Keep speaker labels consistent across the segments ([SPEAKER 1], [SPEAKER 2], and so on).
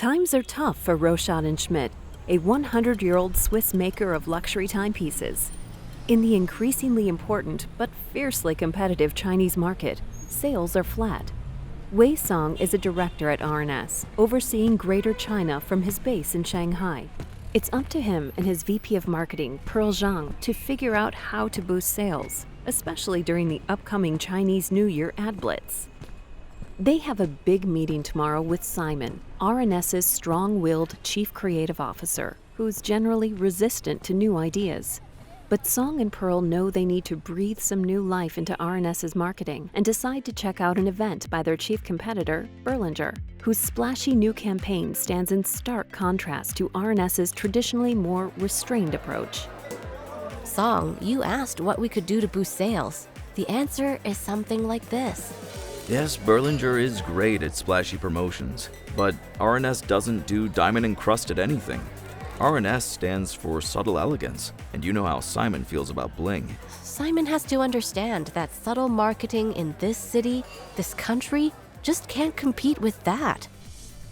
[SPEAKER 1] Times are tough for Rochot and Schmidt, a 100-year-old Swiss maker of luxury timepieces. In the increasingly important but fiercely competitive Chinese market, sales are flat. Wei Song is a director at R&S, overseeing Greater China from his base in Shanghai. It's up to him and his VP of Marketing, Pearl Zhang, to figure out how to boost sales, especially during the upcoming Chinese New Year ad blitz. They have a big meeting tomorrow with Simon, R&S's strong-willed chief creative officer, who's generally resistant to new ideas. But Song and Pearl know they need to breathe some new life into R&S's marketing and decide to check out an event by their chief competitor, Berlinger, whose splashy new campaign stands in stark contrast to R&S's traditionally more restrained approach.
[SPEAKER 2] Song, you asked what we could do to boost sales. The answer is something like this.
[SPEAKER 3] Yes, Berlinger is great at splashy promotions, but R&S doesn't do diamond-encrusted anything. R&S stands for subtle elegance, and you know how Simon feels about bling.
[SPEAKER 2] Simon has to understand that subtle marketing in this city, this country, just can't compete with that.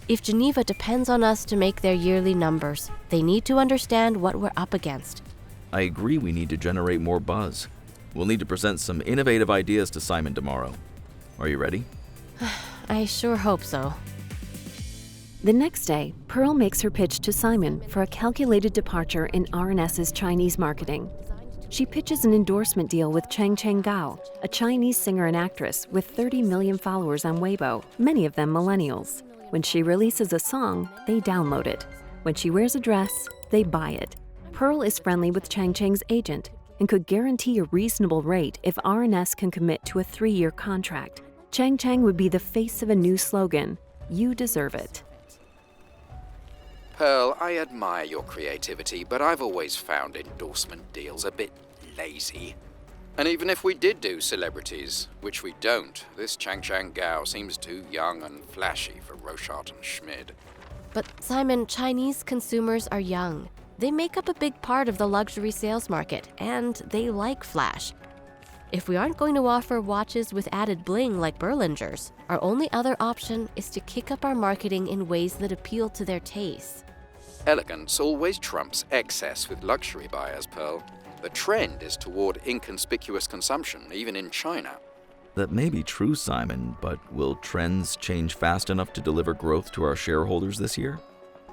[SPEAKER 2] If Geneva depends on us to make their yearly numbers, they need to understand what we're up against.
[SPEAKER 3] I agree we need to generate more buzz. We'll need to present some innovative ideas to Simon tomorrow. Are you ready?
[SPEAKER 2] I sure hope so.
[SPEAKER 1] The next day, Pearl makes her pitch to Simon for a calculated departure in R&S's Chinese marketing. She pitches an endorsement deal with Chang Gao, a Chinese singer and actress with 30 million followers on Weibo, many of them millennials. When she releases a song, they download it. When she wears a dress, they buy it. Pearl is friendly with Chang's agent and could guarantee a reasonable rate if R&S can commit to a 3-year contract. Chang would be the face of a new slogan, "You deserve it."
[SPEAKER 4] Pearl, I admire your creativity, but I've always found endorsement deals a bit lazy. And even if we did do celebrities, which we don't, this Chang Gao seems too young and flashy for Rochot and Schmidt.
[SPEAKER 2] But Simon, Chinese consumers are young. They make up a big part of the luxury sales market, and they like flash. If we aren't going to offer watches with added bling like Berlinger's, our only other option is to kick up our marketing in ways that appeal to their tastes.
[SPEAKER 4] Elegance always trumps excess with luxury buyers, Pearl. The trend is toward inconspicuous consumption, even in China.
[SPEAKER 3] That may be true, Simon, but will trends change fast enough to deliver growth to our shareholders this year?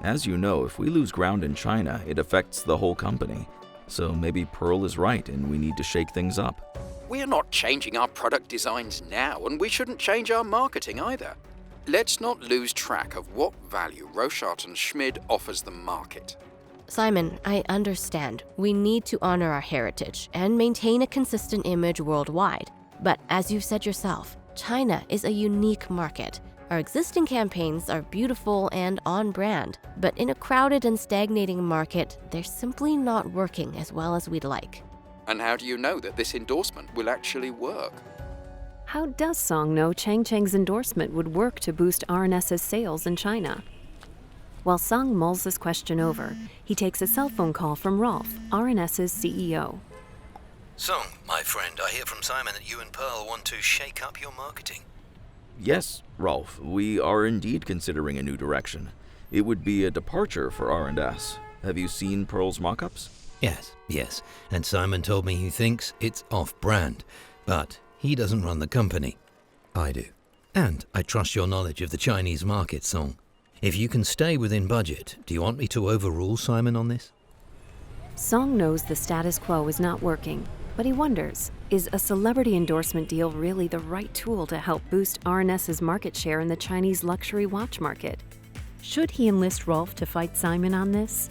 [SPEAKER 3] As you know, if we lose ground in China, it affects the whole company. So maybe Pearl is right and we need to shake things up.
[SPEAKER 4] We're not changing our product designs now, and we shouldn't change our marketing either. Let's not lose track of what value Rochot and Schmidt offers the market.
[SPEAKER 2] Simon, I understand. We need to honor our heritage and maintain a consistent image worldwide. But as you said yourself, China is a unique market. Our existing campaigns are beautiful and on brand, but in a crowded and stagnating market, they're simply not working as well as we'd like.
[SPEAKER 4] And how do you know that this endorsement will actually work?
[SPEAKER 1] How does Song know Chang's endorsement would work to boost R&S's sales in China? While Song mulls this question over, he takes a cell phone call from Rolf, R&S's CEO.
[SPEAKER 5] Song, my friend, I hear from Simon that you and Pearl want to shake up your marketing.
[SPEAKER 3] Yes, Rolf, we are indeed considering a new direction. It would be a departure for R&S. Have you seen Pearl's mock-ups?
[SPEAKER 5] Yes, and Simon told me he thinks it's off-brand, but he doesn't run the company. I do. And I trust your knowledge of the Chinese market, Song. If you can stay within budget, do you want me to overrule Simon on this?
[SPEAKER 1] Song knows the status quo is not working, but he wonders, is a celebrity endorsement deal really the right tool to help boost R&S's market share in the Chinese luxury watch market? Should he enlist Rolf to fight Simon on this?